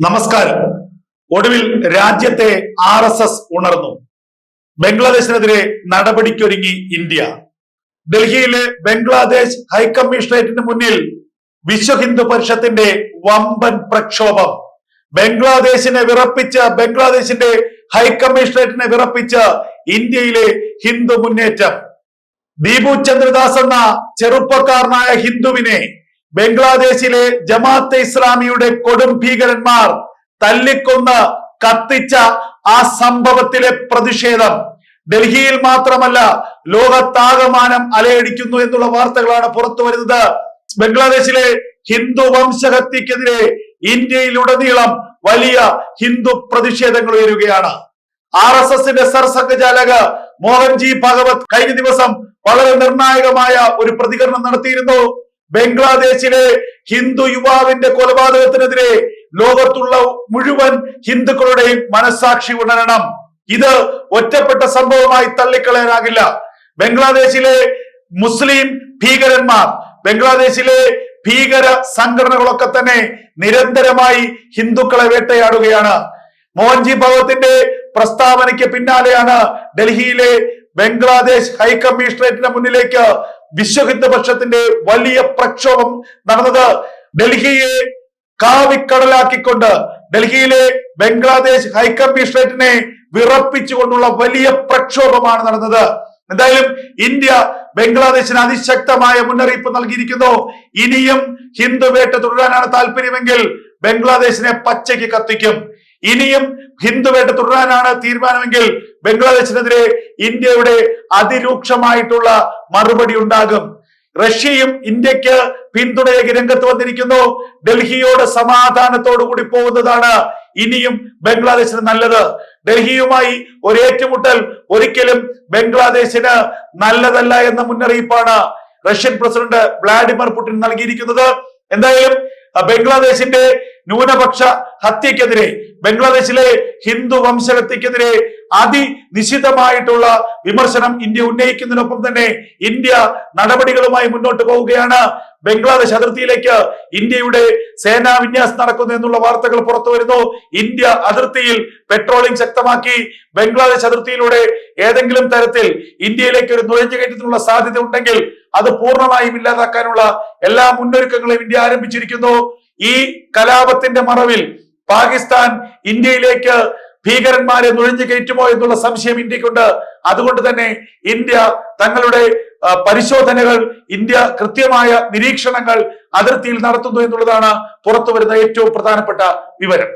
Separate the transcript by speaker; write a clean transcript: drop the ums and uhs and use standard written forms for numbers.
Speaker 1: നമസ്കാരം. ഒടുവിൽ രാജ്യത്തെ RSS ഉണർന്നു. ബംഗ്ലാദേശിനെതിരെ നടപടിക്കൊരുങ്ങി ഇന്ത്യ. ഡൽഹിയിലെ ബംഗ്ലാദേശ് ഹൈക്കമ്മീഷണറേറ്റിന് മുന്നിൽ വിശ്വ ഹിന്ദു പരിഷത്തിന്റെ വമ്പൻ പ്രക്ഷോഭം. ബംഗ്ലാദേശിനെ വിറപ്പിച്ച്, ബംഗ്ലാദേശിന്റെ ഹൈക്കമ്മീഷണറേറ്റിനെ വിറപ്പിച്ച് ഇന്ത്യയിലെ ഹിന്ദു മുന്നേറ്റം. ദീപു ചന്ദ്രദാസ് എന്ന ചെറുപ്പക്കാരനായ ഹിന്ദുവിനെ ബംഗ്ലാദേശിലെ ജമാഅത്തെ ഇസ്ലാമിയുടെ കൊടും ഭീകരന്മാർ തല്ലിക്കൊന്ന് കത്തിച്ച ആ സംഭവത്തിലെ പ്രതിഷേധം ഡൽഹിയിൽ മാത്രമല്ല ലോകത്താകമാനം അലയടിക്കുന്നു എന്നുള്ള വാർത്തകളാണ് പുറത്തു വരുന്നത്. ബംഗ്ലാദേശിലെ ഹിന്ദു വംശഹത്യക്കെതിരെ ഇന്ത്യയിലുടനീളം വലിയ ഹിന്ദു പ്രതിഷേധങ്ങൾ ഉയരുകയാണ്. RSSന്റെ സർസംഘചാലക മോഹൻജി ഭാഗവത് കഴിഞ്ഞ ദിവസം വളരെ നിർണായകമായ ഒരു പ്രതികരണം നടത്തിയിരുന്നു. ബംഗ്ലാദേശിലെ ഹിന്ദു യുവാവിന്റെ കൊലപാതകത്തിനെതിരെ ലോകത്തുള്ള മുഴുവൻ ഹിന്ദുക്കളുടെയും മനസാക്ഷി ഉണരണം. ഇത് ഒറ്റപ്പെട്ട സംഭവമായി തള്ളിക്കളയാനാകില്ല. ബംഗ്ലാദേശിലെ മുസ്ലിം ഭീകരന്മാർ, ബംഗ്ലാദേശിലെ ഭീകര സംഘടനകളൊക്കെ തന്നെ നിരന്തരമായി ഹിന്ദുക്കളെ വേട്ടയാടുകയാണ്. മോഹൻജി ഭാഗവത്തിന്റെ പ്രസ്താവനയ്ക്ക് പിന്നാലെയാണ് ഡൽഹിയിലെ ബംഗ്ലാദേശ് ഹൈക്കമ്മീഷണറേറ്റിന് മുന്നിലേക്ക് വിശ്വ ഹിന്ദു പക്ഷത്തിന്റെ വലിയ പ്രക്ഷോഭം നടന്നത്. ഡൽഹിയെ കാവിക്കടലാക്കിക്കൊണ്ട് ഡൽഹിയിലെ ബംഗ്ലാദേശ് ഹൈക്കമ്മീഷണറേറ്റിനെ വിറപ്പിച്ചുകൊണ്ടുള്ള വലിയ പ്രക്ഷോഭമാണ് നടന്നത്. എന്തായാലും ഇന്ത്യ ബംഗ്ലാദേശിന് അതിശക്തമായ മുന്നറിയിപ്പ് നൽകിയിരിക്കുന്നു. ഇനിയും ഹിന്ദു വേട്ട തുടരാനാണ് താല്പര്യമെങ്കിൽ ബംഗ്ലാദേശിനെ പച്ചയ്ക്ക് കത്തിക്കും. ഇനിയും ഹിന്ദു വേട്ട തുടരാനാണ് തീരുമാനമെങ്കിൽ ബംഗ്ലാദേശിനെതിരെ ഇന്ത്യയുടെ അതിരൂക്ഷമായിട്ടുള്ള മറുപടി ഉണ്ടാകും. റഷ്യയും ഇന്ത്യക്ക് പിന്തുണയേക്ക് രംഗത്ത് വന്നിരിക്കുന്നു. ഡൽഹിയോട് സമാധാനത്തോടു കൂടി പോകുന്നതാണ് ഇനിയും ബംഗ്ലാദേശിന് നല്ലത്. ഡൽഹിയുമായി ഒരു ഏറ്റുമുട്ടൽ ഒരിക്കലും ബംഗ്ലാദേശിന് നല്ലതല്ല എന്ന മുന്നറിയിപ്പാണ് റഷ്യൻ പ്രസിഡന്റ് വ്ളാഡിമിർ പുടിൻ നൽകിയിരിക്കുന്നത്. എന്തായാലും ബംഗ്ലാദേശിന്റെ ന്യൂനപക്ഷ ഹത്യക്കെതിരെ, ബംഗ്ലാദേശിലെ ഹിന്ദു വംശഹത്യക്കെതിരെ അതിനിശിതമായിട്ടുള്ള വിമർശനം ഇന്ത്യ ഉന്നയിക്കുന്നതിനൊപ്പം തന്നെ ഇന്ത്യ നടപടികളുമായി മുന്നോട്ട് പോവുകയാണ്. ബംഗ്ലാദേശ് അതിർത്തിയിലേക്ക് ഇന്ത്യയുടെ സേനാ വിന്യാസം നടക്കുന്നു എന്നുള്ള വാർത്തകൾ പുറത്തു വരുന്നു. ഇന്ത്യ അതിർത്തിയിൽ പെട്രോളിംഗ് ശക്തമാക്കി. ബംഗ്ലാദേശ് അതിർത്തിയിലൂടെ ഏതെങ്കിലും തരത്തിൽ ഇന്ത്യയിലേക്ക് ഒരു നുഴഞ്ഞുകയറ്റത്തിനുള്ള സാധ്യത ഉണ്ടെങ്കിൽ അത് പൂർണ്ണമായും ഇല്ലാതാക്കാനുള്ള എല്ലാ മുന്നൊരുക്കങ്ങളും ഇന്ത്യ ആരംഭിച്ചിരിക്കുന്നു. ഈ കലാപത്തിന്റെ മറവിൽ പാകിസ്ഥാൻ ഇന്ത്യയിലേക്ക് ഭീകരന്മാരെ നുഴഞ്ഞു കയറ്റുമോ എന്നുള്ള സംശയം ഇന്ത്യക്കുണ്ട്. അതുകൊണ്ട് തന്നെ ഇന്ത്യ തങ്ങളുടെ പരിശോധനകൾ, ഇന്ത്യ കൃത്യമായ നിരീക്ഷണങ്ങൾ അതിർത്തിയിൽ നടത്തുന്നു എന്നുള്ളതാണ് പുറത്തു വരുന്ന ഏറ്റവും പ്രധാനപ്പെട്ട വിവരം.